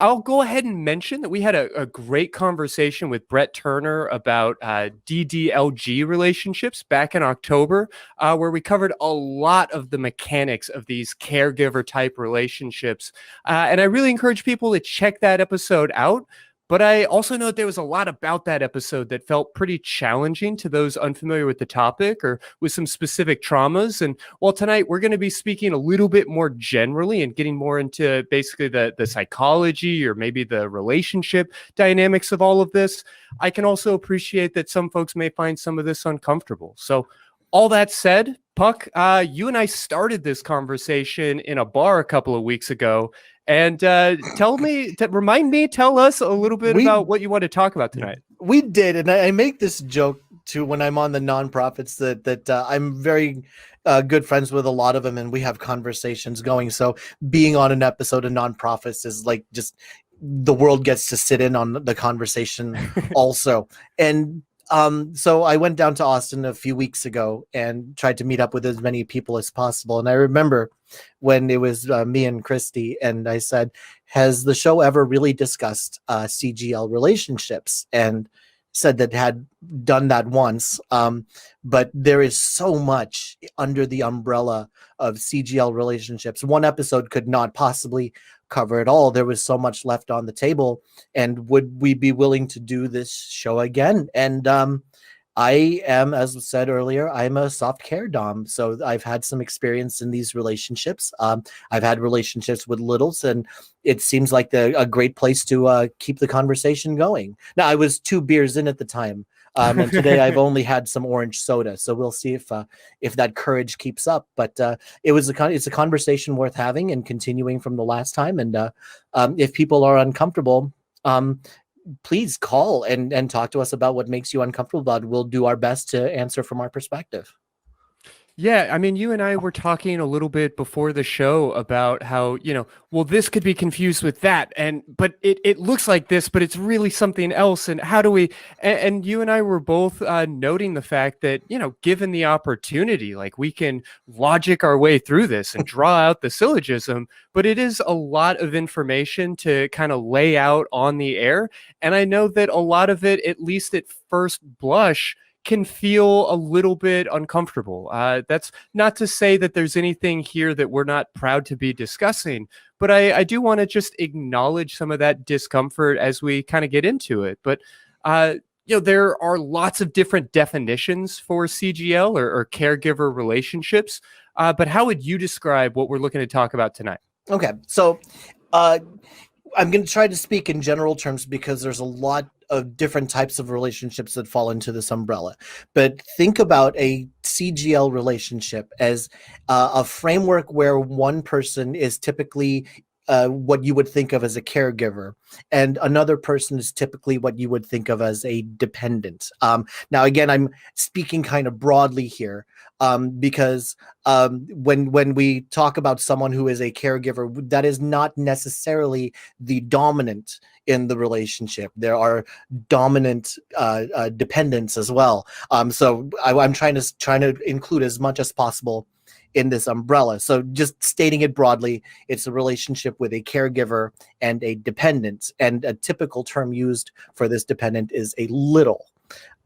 I'll go ahead and mention that we had a great conversation with Brett Turner about DDLG relationships back in October, where we covered a lot of the mechanics of these caregiver type relationships. And I really encourage people to check that episode out. But I also know that there was a lot about that episode that felt pretty challenging to those unfamiliar with the topic or with some specific traumas. And while tonight we're going to be speaking a little bit more generally and getting more into basically the psychology or maybe the relationship dynamics of all of this, I can also appreciate that some folks may find some of this uncomfortable. So all that said, Puck, you and I started this conversation in a bar a couple of weeks ago. And tell us a little bit about what you want to talk about tonight. We did, and I make this joke too when I'm on the nonprofits that I'm very good friends with a lot of them, and we have conversations going. So being on an episode of nonprofits is like just the world gets to sit in on the conversation also. And so I went down to Austin a few weeks ago and tried to meet up with as many people as possible. And I remember when it was me and Christy, and I said, has the show ever really discussed CGL relationships? And said that had done that once. But there is so much under the umbrella of CGL relationships. One episode could not possibly cover it all. There was so much left on the table. And would we be willing to do this show again? And I am, as said earlier, I'm a soft care dom. So I've had some experience in these relationships. I've had relationships with littles, and it seems like a great place to keep the conversation going. Now, I was 2 beers in at the time. And today I've only had some orange soda. So we'll see if that courage keeps up. But it's a conversation worth having and continuing from the last time. And if people are uncomfortable, please call and talk to us about what makes you uncomfortable about it. We'll do our best to answer from our perspective. Yeah, I mean, you and I were talking a little bit before the show about how, well, this could be confused with that, but it looks like this, but it's really something else. And how do we? And you and I were both noting the fact that, given the opportunity, like we can logic our way through this and draw out the syllogism, but it is a lot of information to kind of lay out on the air. And I know that a lot of it, at least at first blush, can feel a little bit uncomfortable. That's not to say that there's anything here that we're not proud to be discussing, but I do want to just acknowledge some of that discomfort as we kind of get into it. But there are lots of different definitions for CGL or caregiver relationships. But how would you describe what we're looking to talk about tonight? Okay, so I'm going to try to speak in general terms because there's a lot of different types of relationships that fall into this umbrella. But think about a CGL relationship as a framework where one person is typically what you would think of as a caregiver, and another person is typically what you would think of as a dependent. Now, again, I'm speaking kind of broadly here because when we talk about someone who is a caregiver, that is not necessarily the dominant in the relationship. There are dominant dependents as well. So I'm trying to include as much as possible in this umbrella. So just stating it broadly, it's a relationship with a caregiver and a dependent. And a typical term used for this dependent is a little.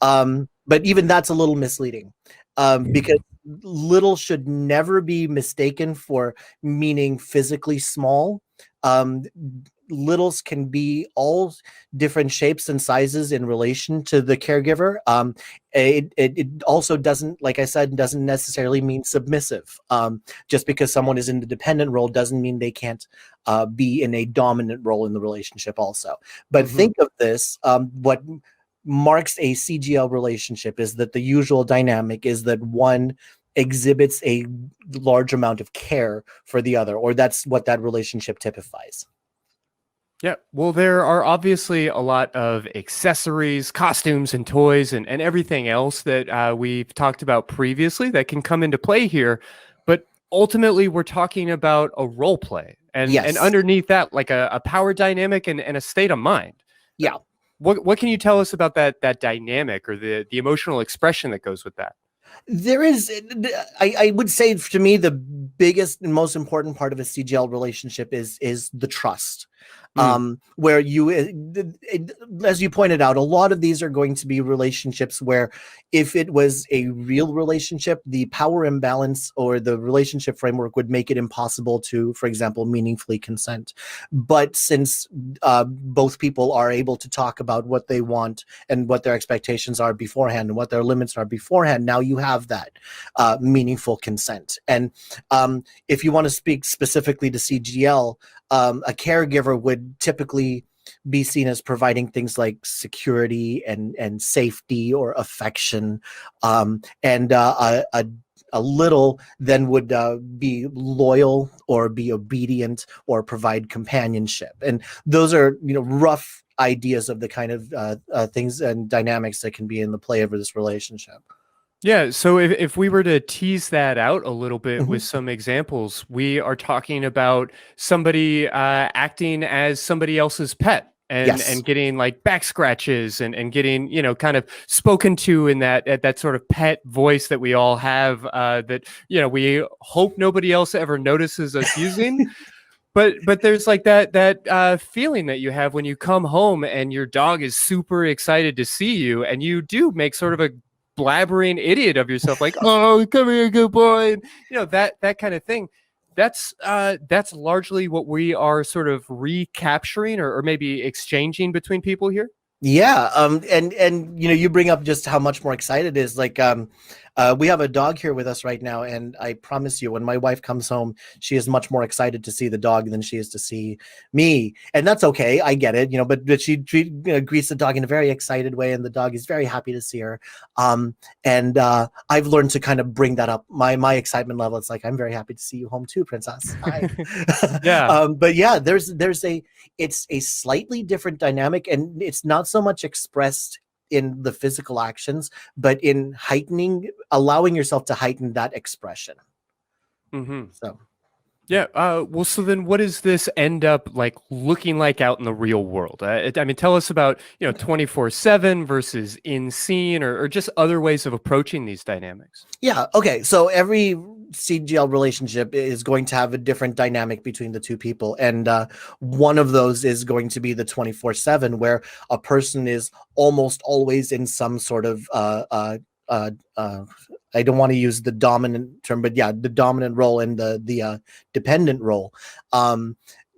But even that's a little misleading because little should never be mistaken for meaning physically small. Littles can be all different shapes and sizes in relation to the caregiver. It also doesn't, like I said, doesn't necessarily mean submissive. Just because someone is in the dependent role doesn't mean they can't be in a dominant role in the relationship also. But think of this, what marks a CGL relationship is that the usual dynamic is that one exhibits a large amount of care for the other, or that's what that relationship typifies. Yeah, well, there are obviously a lot of accessories, costumes, and toys, and everything else that we've talked about previously that can come into play here. But ultimately, we're talking about a role play, and underneath that, like a power dynamic and a state of mind. Yeah. What can you tell us about that dynamic or the emotional expression that goes with that? There is, I would say, to me, the biggest and most important part of a CGL relationship is the trust. Where as you pointed out, a lot of these are going to be relationships where if it was a real relationship, the power imbalance or the relationship framework would make it impossible to, for example, meaningfully consent. But since both people are able to talk about what they want and what their expectations are beforehand and what their limits are beforehand, now you have that meaningful consent. And if you want to speak specifically to CGL, a caregiver would typically be seen as providing things like security and safety or affection, and a little then would be loyal or be obedient or provide companionship. And those are, rough ideas of the kind of things and dynamics that can be in the play of this relationship. Yeah, so if we were to tease that out a little bit with Mhm. some examples, we are talking about somebody acting as somebody else's pet Yes. and getting like back scratches and getting, kind of spoken to in that sort of pet voice that we all have that, we hope nobody else ever notices us using. But there's like that feeling that you have when you come home and your dog is super excited to see you, and you do make sort of a blabbering idiot of yourself, like, "Oh, come here, good boy," and that kind of thing. That's largely what we are sort of recapturing or maybe exchanging between people here. Yeah, and you bring up just how much more excited it is. Like, we have a dog here with us right now, and I promise you, when my wife comes home, she is much more excited to see the dog than she is to see me, and that's okay. I get it, but she greets the dog in a very excited way, and the dog is very happy to see her. And I've learned to kind of bring that up. My excitement level. It's like, I'm very happy to see you home too, princess. Hi. Yeah. But yeah, it's a slightly different dynamic, and it's not so much expressed in the physical actions, but in allowing yourself to heighten that expression. Mm-hmm. So Yeah. Well, so then what does this end up like looking like out in the real world? I mean, tell us about, 24/7 versus in scene or just other ways of approaching these dynamics. yeah, okay. So every CGL relationship is going to have a different dynamic between the two people. And one of those is going to be the 24/7, where a person is almost always in some sort of I don't want to use the dominant term, but yeah, the dominant role and the dependent role.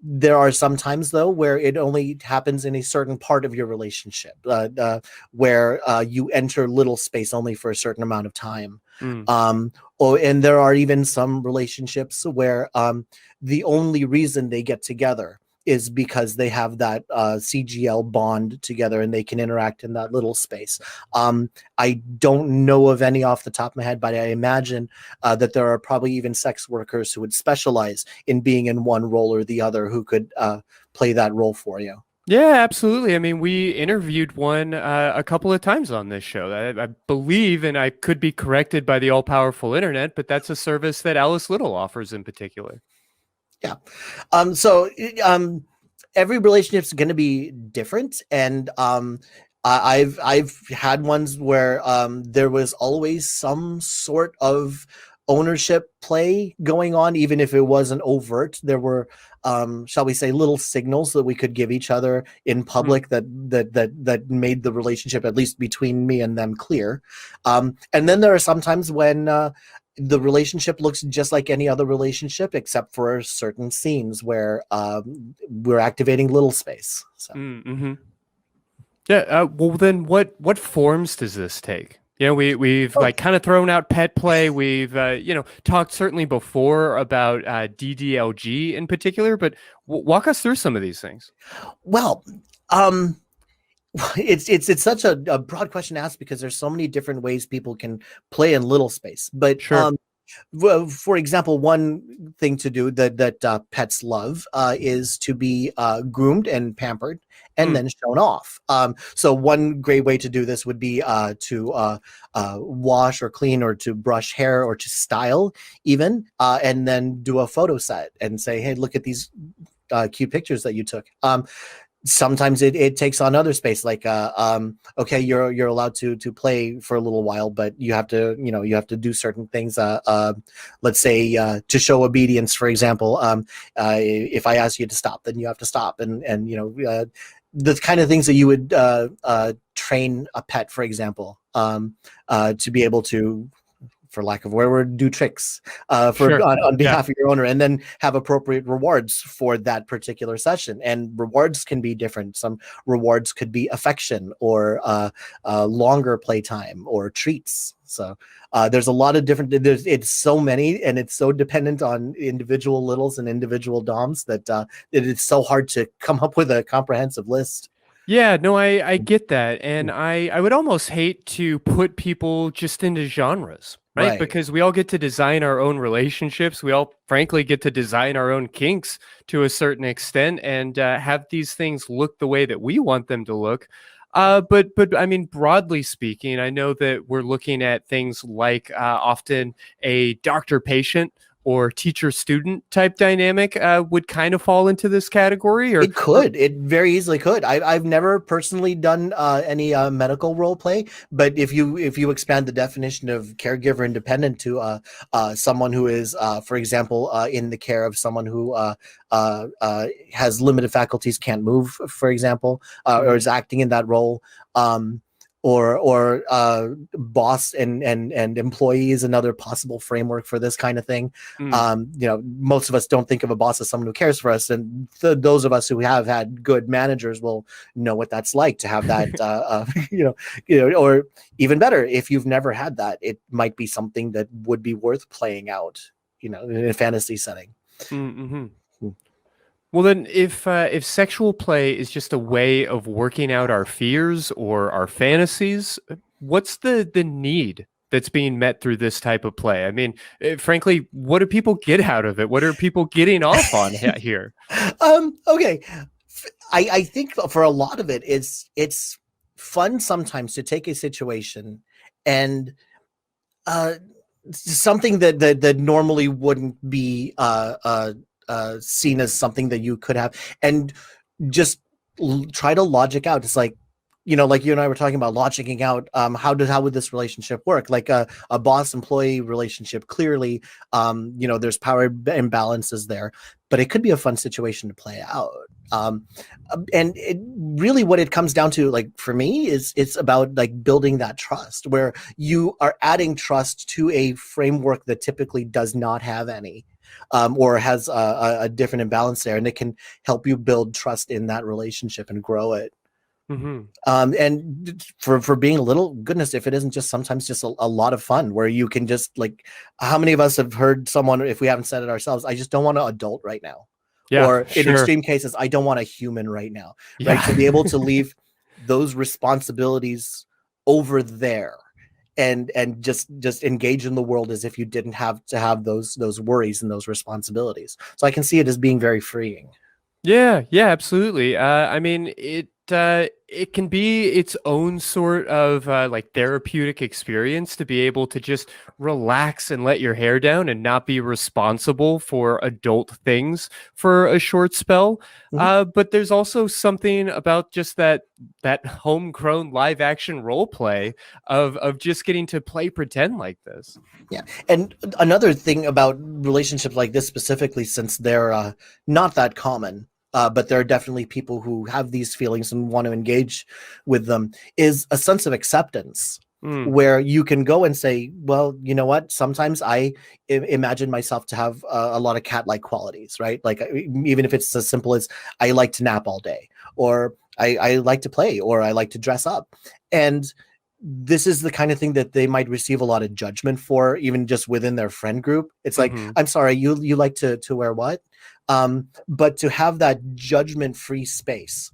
There are some times though where it only happens in a certain part of your relationship, where you enter little space only for a certain amount of time. Mm. And there are even some relationships where the only reason they get together is because they have that CGL bond together and they can interact in that little space. I don't know of any off the top of my head, but I imagine that there are probably even sex workers who would specialize in being in one role or the other who could play that role for you. Yeah, absolutely. I mean, we interviewed one a couple of times on this show. I believe, and I could be corrected by the all-powerful internet, but that's a service that Alice Little offers in particular. Yeah. So every relationship is going to be different, and I've had ones where there was always some sort of ownership play going on, even if it wasn't overt. There were, shall we say, little signals that we could give each other in public that made the relationship, at least between me and them, clear. And then there are some times when the relationship looks just like any other relationship, except for certain scenes where we're activating little space. So. Mm-hmm. Yeah. Well, then what forms does this take? We've like kind of thrown out pet play. We've talked certainly before about DDLG in particular, but walk us through some of these things. Well, it's such a broad question to ask because there's so many different ways people can play in little space. But Sure. For example, one thing to do that pets love is to be groomed and pampered and then shown off. So one great way to do this would be to wash or clean or to brush hair or to style even, and then do a photo set and say, hey, look at these cute pictures that you took. sometimes it takes on other space, like okay, you're allowed to play for a little while, but you have to do certain things, let's say to show obedience, for example. If I ask you to stop, then you have to stop, and the kind of things that you would train a pet, for example, to be able to, for lack of a word, do tricks Sure. on behalf of your owner, and then have appropriate rewards for that particular session. And rewards can be different. Some rewards could be affection, or longer playtime, or treats. So there's a lot of different. It's so many, and it's so dependent on individual littles and individual DOMs that it's so hard to come up with a comprehensive list. Yeah, no, I get that. And I would almost hate to put people just into genres, right? Right. Because we all get to design our own relationships. We all, frankly, get to design our own kinks to a certain extent, and have these things look the way that we want them to look. But I mean, broadly speaking, I know that we're looking at things like often a doctor-patient or teacher-student type dynamic would kind of fall into this category, or It could. It very easily could. I've never personally done any medical role play, but if you expand the definition of caregiver independent to someone who is, for example, in the care of someone who has limited faculties, can't move, for example, or is acting in that role. Or boss and employee is another possible framework for this kind of thing. Most of us don't think of a boss as someone who cares for us, and those of us who have had good managers will know what that's like to have that. Or even better, if you've never had that, it might be something that would be worth playing out, in a fantasy setting. Mm-hmm. Well, then, if sexual play is just a way of working out our fears or our fantasies, what's the need that's being met through this type of play? I mean, frankly, what do people get out of it? What are people getting off on here? Okay, I think for a lot of it, it's fun sometimes to take a situation and something that normally wouldn't be seen as something that you could have, and just try to logic out. It's like, like you and I were talking about logicking out, how would this relationship work? Like a boss employee relationship, clearly, there's power imbalances there, but it could be a fun situation to play out. And it really, what it comes down to, like for me, is it's about like building that trust, where you are adding trust to a framework that typically does not have any. Or has a different imbalance there, and it can help you build trust in that relationship and grow it. Mm-hmm. And for being a little, goodness, if it isn't just sometimes just a lot of fun, where you can just, like, how many of us have heard someone, if we haven't said it ourselves, I just don't want an adult right now. Yeah, or in sure. extreme cases, I don't want a human right now. Yeah. Right? To be able to leave those responsibilities over there and just engage in the world as if you didn't have to have those worries and those responsibilities. So I can see it as being very freeing. Yeah, absolutely. I mean, it can be its own sort of like therapeutic experience to be able to just relax and let your hair down and not be responsible for adult things for a short spell. But there's also something about just that homegrown live action role play of just getting to play pretend like this. Yeah. And another thing about relationships like this specifically, since they're not that common, but there are definitely people who have these feelings and want to engage with them, is a sense of acceptance, where you can go and say, well, you know what? Sometimes I imagine myself to have a lot of cat-like qualities, right? Like, even if it's as simple as I like to nap all day, or I like to play, or I like to dress up. And this is the kind of thing that they might receive a lot of judgment for, even just within their friend group. It's like, I'm sorry, you like to wear what? But to have that judgment-free space,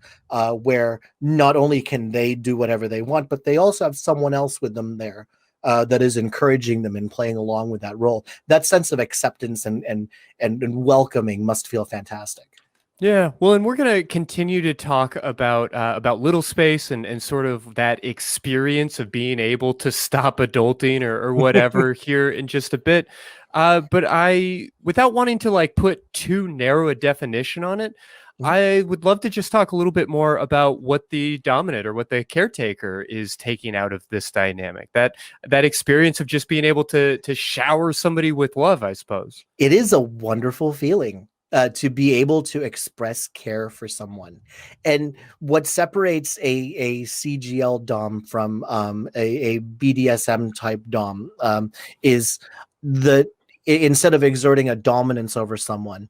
where not only can they do whatever they want, but they also have someone else with them there that is encouraging them and playing along with that role. That sense of acceptance and welcoming must feel fantastic. Yeah, well, and we're going to continue to talk about little space and sort of that experience of being able to stop adulting or whatever here in just a bit. But without wanting to like put too narrow a definition on it, I would love to just talk a little bit more about what the dominant or what the caretaker is taking out of this dynamic. That experience of just being able to shower somebody with love, I suppose. It is a wonderful feeling to be able to express care for someone. And what separates a CGL Dom from a BDSM type Dom is instead of exerting a dominance over someone,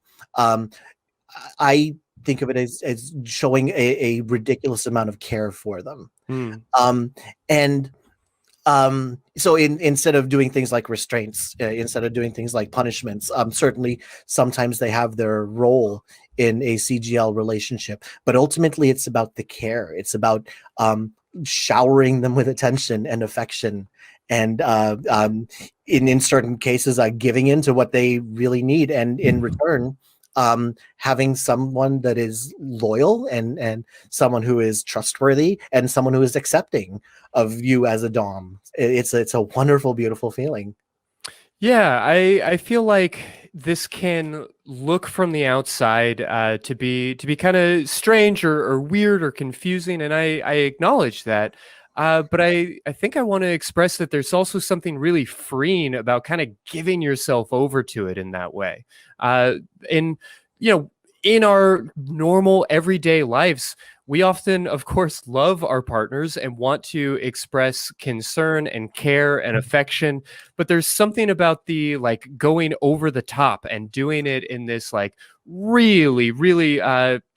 I think of it as showing a ridiculous amount of care for them. And so instead of doing things like restraints, instead of doing things like punishments, certainly sometimes they have their role in a CGL relationship, but ultimately it's about the care. It's about showering them with attention and affection, and in certain cases, giving in to what they really need, and in return, having someone that is loyal and someone who is trustworthy and someone who is accepting of you as a Dom. It's a wonderful, beautiful feeling. Yeah, I feel like this can look from the outside to be kind of strange or weird or confusing, and I acknowledge that. But I think I want to express that there's also something really freeing about kind of giving yourself over to it in that way. In in our normal everyday lives, we often, of course, love our partners and want to express concern and care and affection. But there's something about the like going over the top and doing it in this like really, really,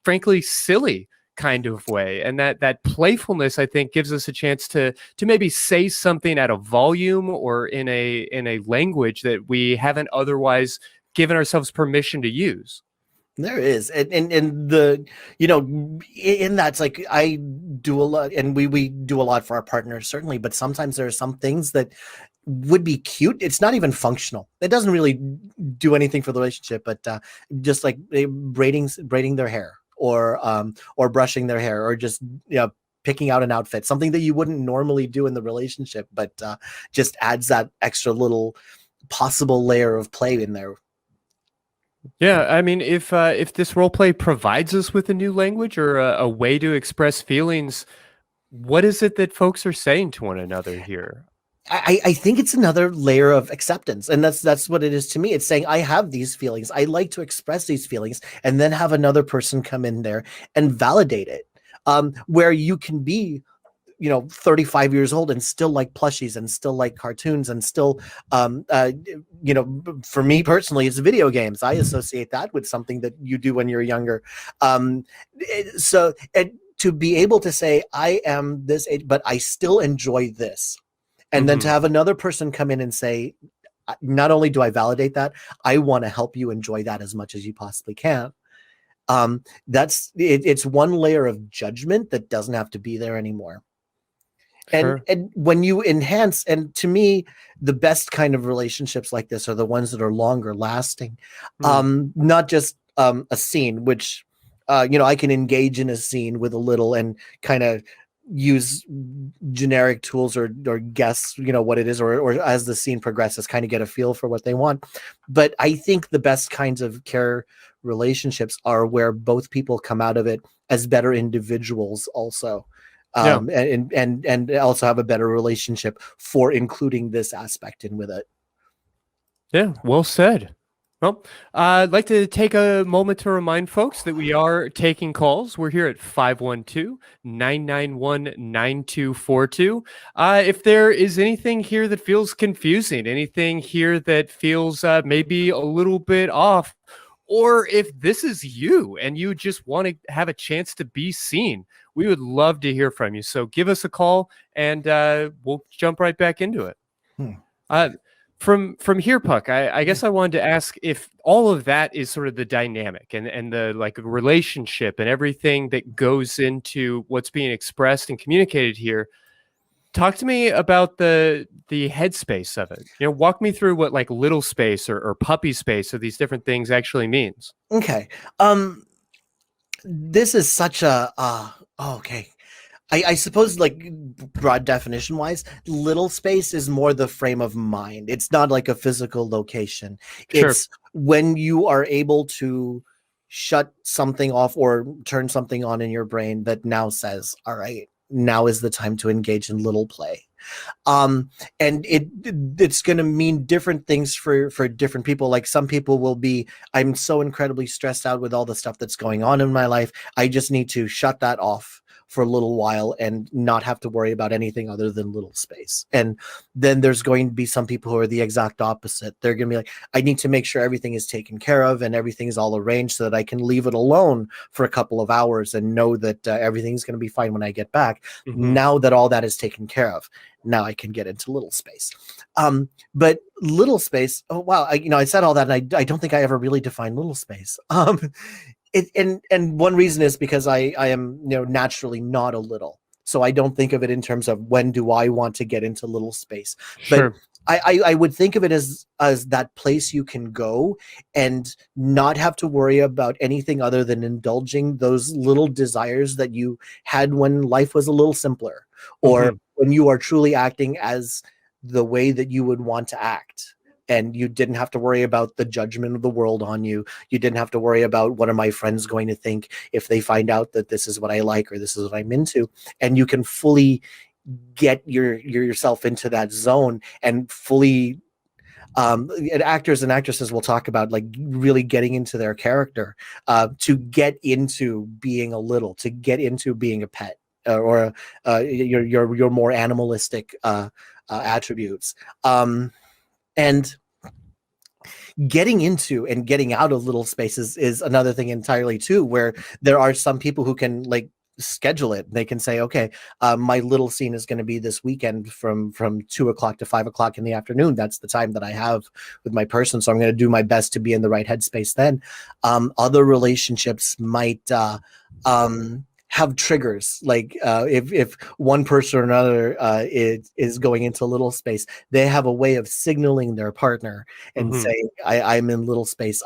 frankly, silly kind of way. And that playfulness, I think, gives us a chance to maybe say something at a volume or in a language that we haven't otherwise given ourselves permission to use. There is, and the in that's like I do a lot, and we do a lot for our partners certainly, but sometimes there are some things that would be cute. It's not even functional. It doesn't really do anything for the relationship, but just like braiding their hair, or brushing their hair, or just picking out an outfit, something that you wouldn't normally do in the relationship, but just adds that extra little possible layer of play in there. Yeah, I mean, if this role play provides us with a new language or a way to express feelings, what is it that folks are saying to one another here? I think it's another layer of acceptance, and that's what it is to me. It's saying I have these feelings, I like to express these feelings, and then have another person come in there and validate it. Where you can be 35 years old and still like plushies and still like cartoons and still for me personally, it's video games. I associate that with something that you do when you're younger. So to be able to say I am this age but I still enjoy this, and then to have another person come in and say, not only do I validate that, I want to help you enjoy that as much as you possibly can. It's one layer of judgment that doesn't have to be there anymore. Sure. And when you enhance, and to me, the best kind of relationships like this are the ones that are longer lasting, not just a scene, which I can engage in a scene with a little and kind of use generic tools or guess what it is, or as the scene progresses, kind of get a feel for what they want. But I think the best kinds of care relationships are where both people come out of it as better individuals also. And also have a better relationship for including this aspect in with it. Yeah, well said. Well, I'd like to take a moment to remind folks that we are taking calls. We're here at 512-991-9242. If there is anything here that feels confusing, anything here that feels maybe a little bit off, or if this is you and you just want to have a chance to be seen, we would love to hear from you. So give us a call and we'll jump right back into it. From here, Puck, I guess I wanted to ask if all of that is sort of the dynamic and the like relationship and everything that goes into what's being expressed and communicated here. Talk to me about the headspace of it. Walk me through what like little space or puppy space or these different things actually means. Okay. This is such a okay. I suppose, like, broad definition wise, little space is more the frame of mind. It's not like a physical location. Sure. It's when you are able to shut something off or turn something on in your brain that now says, all right, now is the time to engage in little play. And it's going to mean different things for different people. Like some people will be, I'm so incredibly stressed out with all the stuff that's going on in my life, I just need to shut that off for a little while and not have to worry about anything other than little space. And then there's going to be some people who are the exact opposite. They're going to be like, I need to make sure everything is taken care of and everything is all arranged so that I can leave it alone for a couple of hours and know that everything's going to be fine when I get back. Mm-hmm. Now that all that is taken care of, now I can get into little space. But little space, oh wow, I said all that, and I don't think I ever really defined little space. And one reason is because I am naturally not a little, so I don't think of it in terms of when do I want to get into little space. Sure. But I would think of it as that place you can go and not have to worry about anything other than indulging those little desires that you had when life was a little simpler, or Mm-hmm. when you are truly acting as the way that you would want to act. And you didn't have to worry about the judgment of the world on you. You didn't have to worry about what are my friends going to think if they find out that this is what I like or this is what I'm into. And you can fully get yourself into that zone and fully and actors and actresses will talk about like really getting into their character to get into being a little, to get into being a pet or your more animalistic attributes. And getting into and getting out of little spaces is another thing entirely too, where there are some people who can like schedule it. They can say, okay, my little scene is going to be this weekend from 2 o'clock to 5 o'clock in the afternoon. That's the time that I have with my person. So I'm going to do my best to be in the right headspace then. Other relationships might have triggers, like if one person or another is going into little space, they have a way of signaling their partner and Mm-hmm. saying, I'm in little space.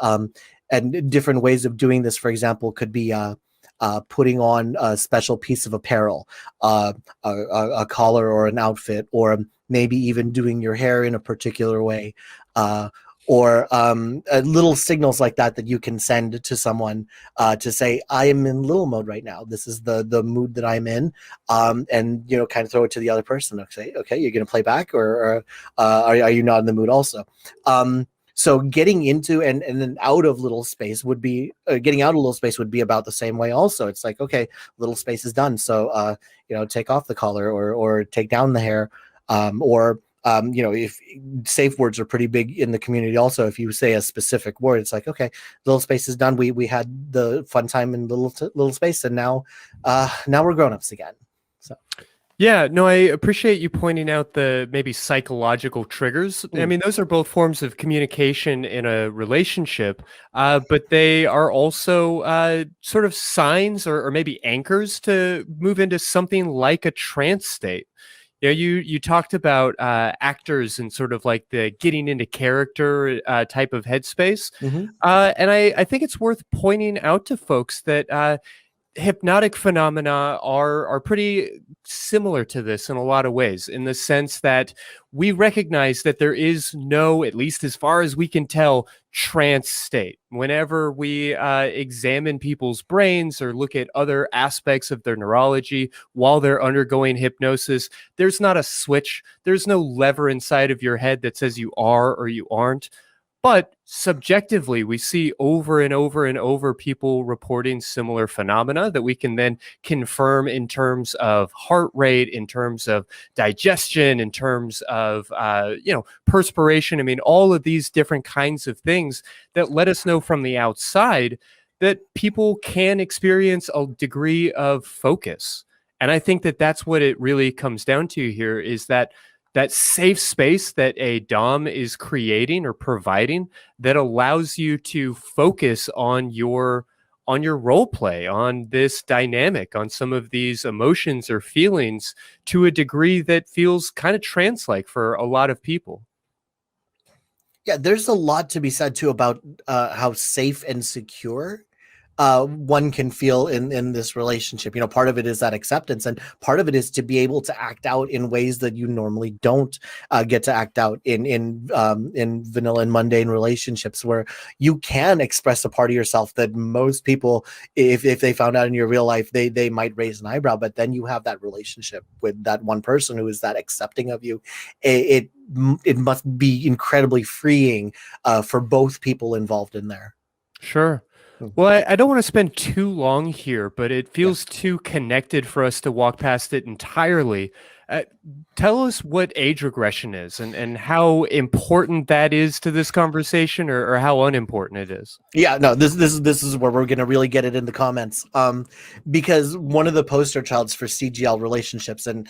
And different ways of doing this, for example, could be putting on a special piece of apparel, a collar or an outfit, or maybe even doing your hair in a particular way, or little signals like that that you can send to someone to say, I am in little mode right now. This is the mood that I'm in, and kind of throw it to the other person. Say, okay, you're going to play back, or are you not in the mood also? So getting into and then out of little space would be getting out of little space would be about the same way. Also, it's like, okay, little space is done. So take off the collar or take down the hair, or if safe words are pretty big in the community. Also, if you say a specific word, it's like, okay, little space is done. We had the fun time in little space, and now we're grown-ups again. So. Yeah, no, I appreciate you pointing out the maybe psychological triggers. I mean, those are both forms of communication in a relationship, but they are also sort of signs or maybe anchors to move into something like a trance state. You talked about actors and sort of like the getting into character type of headspace. Mm-hmm. And I think it's worth pointing out to folks that hypnotic phenomena are pretty similar to this in a lot of ways, in the sense that we recognize that there is no, at least as far as we can tell, trance state. Whenever we examine people's brains or look at other aspects of their neurology while they're undergoing hypnosis, there's not a switch. There's no lever inside of your head that says you are or you aren't. But subjectively, we see over and over and over people reporting similar phenomena that we can then confirm in terms of heart rate, in terms of digestion, in terms of perspiration. I mean, all of these different kinds of things that let us know from the outside that people can experience a degree of focus. And I think that that's what it really comes down to here, is that safe space that a dom is creating or providing that allows you to focus on your role play, on this dynamic, on some of these emotions or feelings to a degree that feels kind of trance-like for a lot of people. Yeah, there's a lot to be said too about how safe and secure one can feel in this relationship. You know, part of it is that acceptance, and part of it is to be able to act out in ways that you normally don't get to act out in vanilla and mundane relationships, where you can express a part of yourself that most people, if they found out in your real life, they might raise an eyebrow. But then you have that relationship with that one person who is that accepting of you. It must be incredibly freeing for both people involved in there. Sure. Mm. Well, I don't want to spend too long here, but it Yeah. feels too connected for us to walk past it entirely. Tell us what age regression is and how important that is to this conversation, or how unimportant it is. Yeah, no, this is where we're going to really get it in the comments. Because one of the poster childs for CGL relationships, and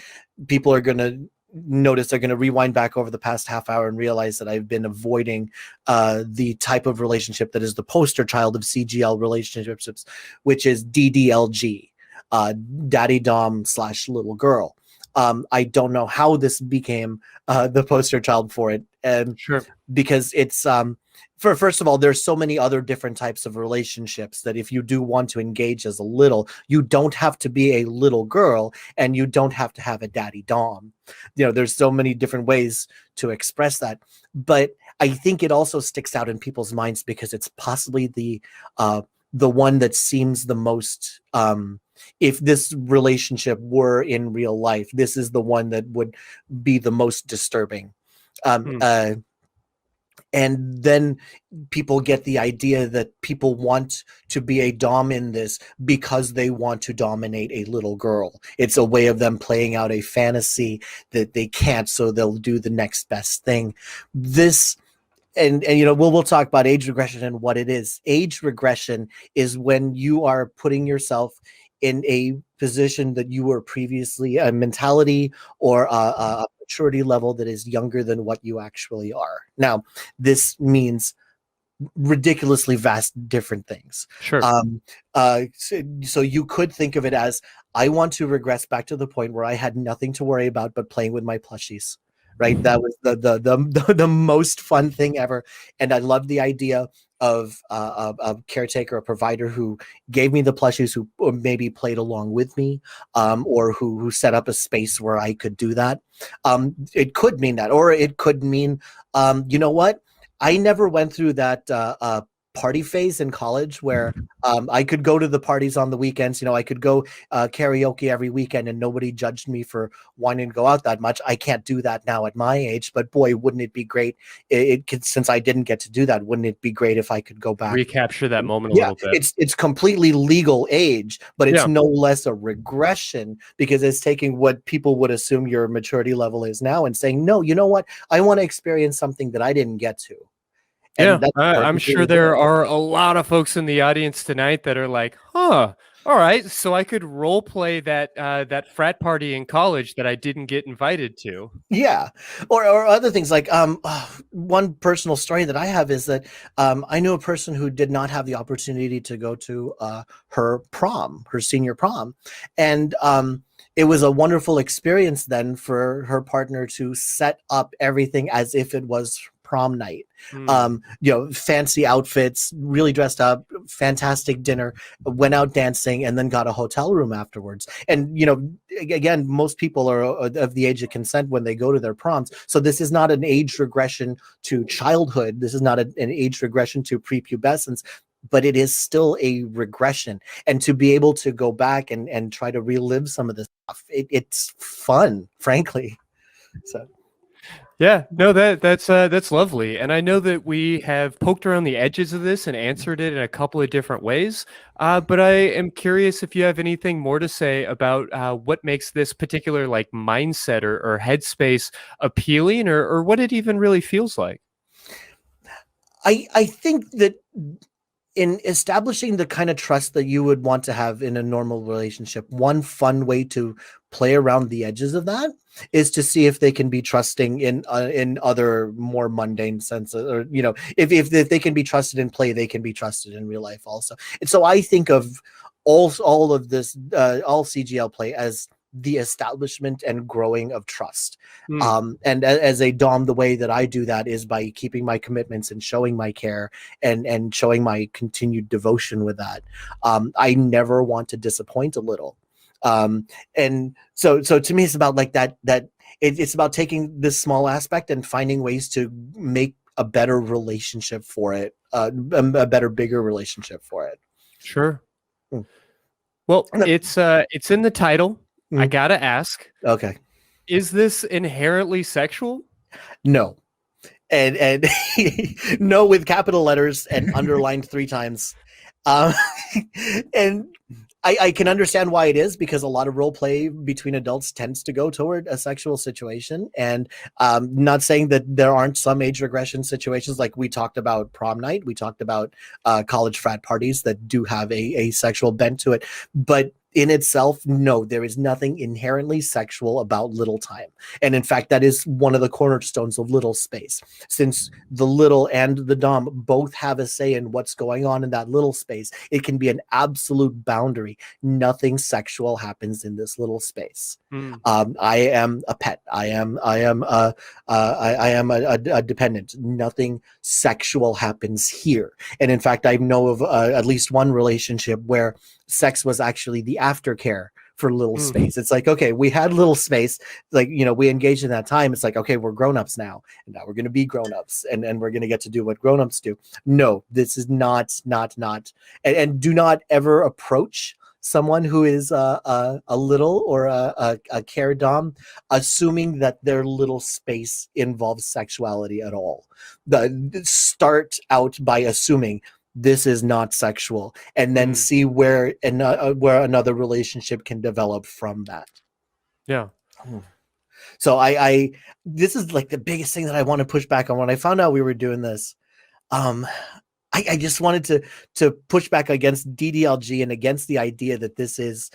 people are going to notice, they're going to rewind back over the past half hour and realize that I've been avoiding the type of relationship that is the poster child of CGL relationships, which is DDLG, daddy dom / little girl. I don't know how this became the poster child for it, and Sure. because it's first of all, there's so many other different types of relationships that if you do want to engage as a little, you don't have to be a little girl, and you don't have to have a daddy dom. You know, there's so many different ways to express that. But I think it also sticks out in people's minds because it's possibly the one that seems the most, if this relationship were in real life, this is the one that would be the most disturbing. And then people get the idea that people want to be a dom in this because they want to dominate a little girl. It's a way of them playing out a fantasy that they can't, so they'll do the next best thing. This, and you know, we'll talk about age regression and what it is. Age regression is when you are putting yourself in a position that you were previously, a mentality or a maturity level that is younger than what you actually are. Now, this means ridiculously vast different things. Sure. So you could think of it as, I want to regress back to the point where I had nothing to worry about but playing with my plushies. Right, that was the most fun thing ever, and I loved the idea of a caretaker, a provider who gave me the plushies, who maybe played along with me, or who set up a space where I could do that. It could mean that, or it could mean, you know what? I never went through that party phase in college where I could go to the parties on the weekends. You know, I could go karaoke every weekend and nobody judged me for wanting to go out that much. I can't do that now at my age, but boy, wouldn't it be great? It could, since I didn't get to do that, wouldn't it be great if I could go back? Recapture that moment a little bit. It's completely legal age, but it's Yeah. no less a regression, because it's taking what people would assume your maturity level is now and saying, no, you know what? I want to experience something that I didn't get to. Yeah, And I'm sure there are a lot of folks in the audience tonight that are like, huh, all right, so I could role play that that frat party in college that I didn't get invited to. Yeah, or other things like one personal story that I have is that I knew a person who did not have the opportunity to go to her prom, her senior prom, and it was a wonderful experience then for her partner to set up everything as if it was prom night. You know, fancy outfits, really dressed up, fantastic dinner, went out dancing, and then got a hotel room afterwards. And, you know, again, most people are of the age of consent when they go to their proms. So this is not an age regression to childhood. This is not an age regression to prepubescence, but it is still a regression. And to be able to go back and try to relive some of this stuff, it's fun, frankly. So. Yeah, no, that's lovely. And I know that we have poked around the edges of this and answered it in a couple of different ways. But I am curious if you have anything more to say about what makes this particular like mindset or headspace appealing, or what it even really feels like. I think that in establishing the kind of trust that you would want to have in a normal relationship, one fun way to play around the edges of that is to see if they can be trusting in other more mundane senses, or, you know, if they can be trusted in play, they can be trusted in real life also. And so I think of all of this, all CGL play as the establishment and growing of trust. Mm. And as a dom, the way that I do that is by keeping my commitments and showing my care and showing my continued devotion with that. I never want to disappoint a little. And so to me, it's about like that it's about taking this small aspect and finding ways to make a better relationship for it, a better, bigger relationship for it. Sure. Mm. Well, it's in the title. I Mm. gotta ask, Okay. is this inherently sexual? No. And no with capital letters and underlined 3 times. Um, and I can understand why it is, because a lot of role play between adults tends to go toward a sexual situation. And not saying that there aren't some age regression situations, like we talked about prom night, we talked about college frat parties that do have a sexual bent to it. But in itself, no, there is nothing inherently sexual about little time. And in fact, that is one of the cornerstones of little space. Since the little and the dom both have a say in what's going on in that little space, it can be an absolute boundary. Nothing sexual happens in this little space. Mm. I am a pet. I am a dependent. Nothing sexual happens here. And in fact, I know of at least one relationship where sex was actually the aftercare for little space. It's like, okay, we had little space, like, we engaged in that time. It's like, okay, we're grown-ups now, and now we're going to be grown-ups, and we're going to get to do what grown-ups do. No, this is not, and do not ever approach someone who is a little or a care dom assuming that their little space involves sexuality at all. Start out by assuming this is not sexual, and then see where another relationship can develop from that. Yeah. So I this is like the biggest thing that I want to push back on. When I found out we were doing this, I just wanted to push back against DDLG and against the idea that this is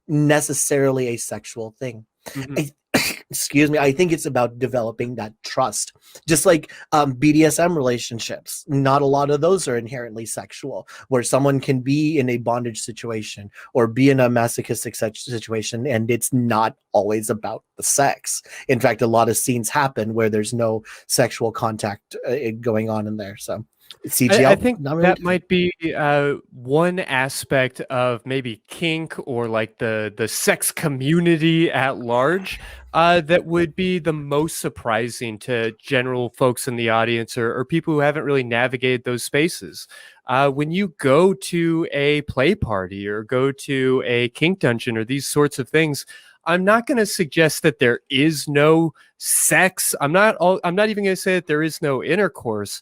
necessarily a sexual thing. Mm-hmm. Excuse me. I think it's about developing that trust, just like BDSM relationships. Not a lot of those are inherently sexual, where someone can be in a bondage situation or be in a masochistic situation, and it's not always about the sex. In fact, a lot of scenes happen where there's no sexual contact going on in there. So CGL, I think not really that might be one aspect of maybe kink or like the sex community at large that would be the most surprising to general folks in the audience or people who haven't really navigated those spaces. When you go to a play party or go to a kink dungeon or these sorts of things, I'm not going to suggest that there is no sex. I'm not even going to say that there is no intercourse.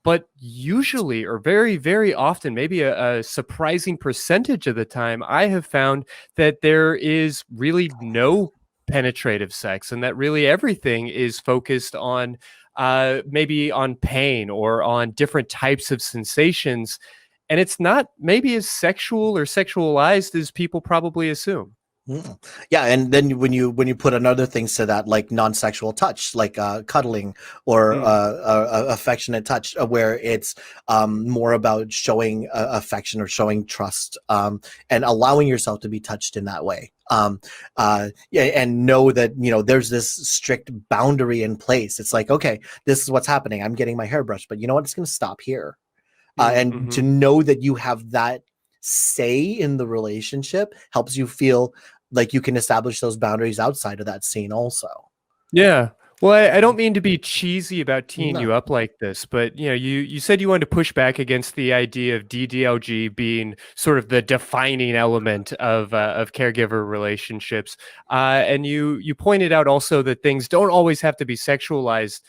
But usually, or very, very often, maybe a surprising percentage of the time, I have found that there is really no penetrative sex, and that really everything is focused on maybe on pain or on different types of sensations. And it's not maybe as sexual or sexualized as people probably assume. Yeah, and then when you put another things to that, like non-sexual touch, like cuddling or affectionate touch, where it's more about showing affection or showing trust, and allowing yourself to be touched in that way. And know that there's this strict boundary in place. It's like, okay, this is what's happening. I'm getting my hair brushed, but you know what? It's going to stop here. And to know that you have that say in the relationship helps you feel like you can establish those boundaries outside of that scene also. Yeah. Well, I don't mean to be cheesy about teeing you No. up like this, but you said you wanted to push back against the idea of DDLG being sort of the defining element of caregiver relationships, and you pointed out also that things don't always have to be sexualized.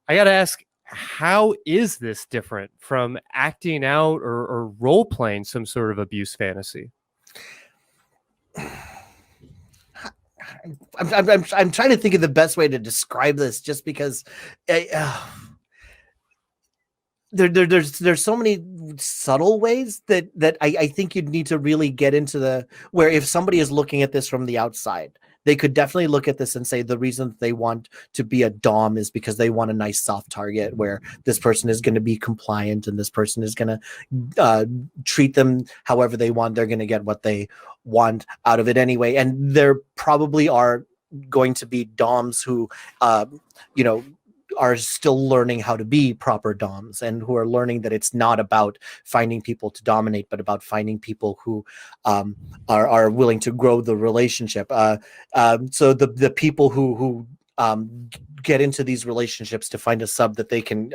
I got to ask, how is this different from acting out or role playing some sort of abuse fantasy? I'm trying to think of the best way to describe this, just because there's so many subtle ways that I think you'd need to really get into where if somebody is looking at this from the outside, they could definitely look at this and say the reason that they want to be a dom is because they want a nice soft target where this person is going to be compliant and this person is going to treat them however they want. They're going to get what they want out of it anyway. And there probably are going to be doms who are still learning how to be proper doms, and who are learning that it's not about finding people to dominate, but about finding people who are willing to grow the relationship. So the people who get into these relationships to find a sub that they can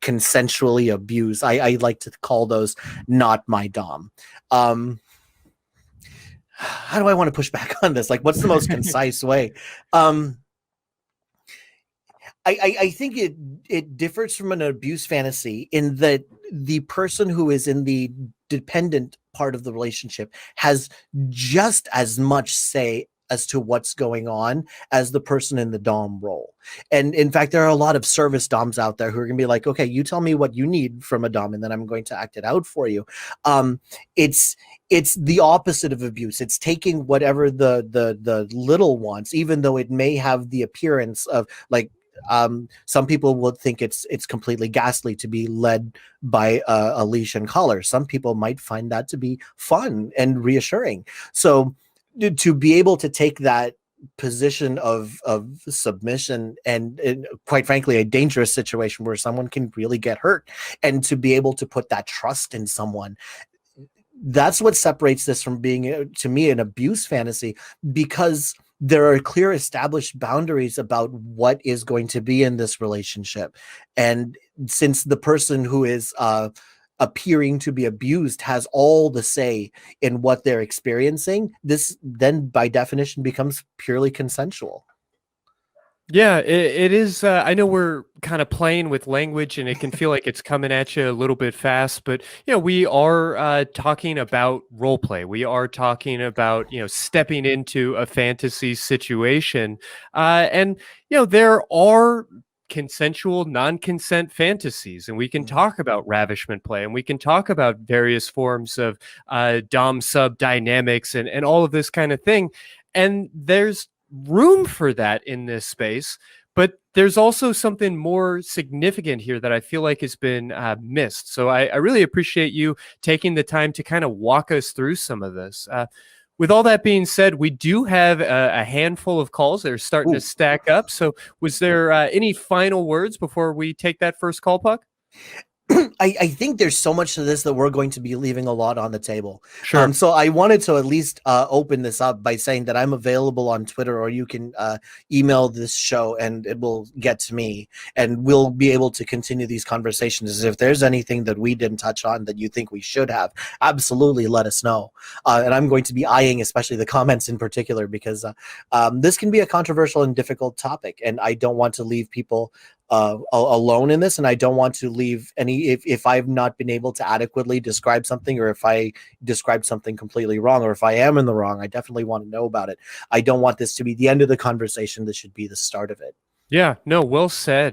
consensually abuse, I like to call those not my dom. How do I want to push back on this? Like, what's the most concise way? I think it differs from an abuse fantasy in that the person who is in the dependent part of the relationship has just as much say as to what's going on as the person in the dom role. And in fact, there are a lot of service doms out there who are going to be like, okay, you tell me what you need from a dom and then I'm going to act it out for you. It's the opposite of abuse. It's taking whatever the little wants, even though it may have the appearance of like, some people will think it's completely ghastly to be led by a leash and collar. Some people might find that to be fun and reassuring. So to be able to take that position of submission and quite frankly a dangerous situation where someone can really get hurt, and to be able to put that trust in someone, that's what separates this from being, to me, an abuse fantasy, because there are clear established boundaries about what is going to be in this relationship. And since the person who is appearing to be abused has all the say in what they're experiencing, this then by definition becomes purely consensual. Yeah, it is. I know we're kind of playing with language and it can feel like it's coming at you a little bit fast, but we are talking about role play. We are talking about, stepping into a fantasy situation. And there are consensual, non-consent fantasies, and we can talk about ravishment play, and we can talk about various forms of dom sub dynamics and all of this kind of thing. And there's room for that in this space, but there's also something more significant here that I feel like has been missed. So I really appreciate you taking the time to kind of walk us through some of this. With all that being said, we do have a handful of calls that are starting to stack up. So was there any final words before we take that first call, Puck? I think there's so much to this that we're going to be leaving a lot on the table. Sure. So I wanted to at least open this up by saying that I'm available on Twitter, or you can email this show and it will get to me, and we'll be able to continue these conversations. If there's anything that we didn't touch on that you think we should have, absolutely let us know. And I'm going to be eyeing especially the comments in particular, because this can be a controversial and difficult topic, and I don't want to leave people alone in this, and I don't want to leave any, if I've not been able to adequately describe something, or if I described something completely wrong, or if I am in the wrong, I definitely want to know about it. I don't want this to be the end of the conversation. This should be the start of it. Yeah, no, well said.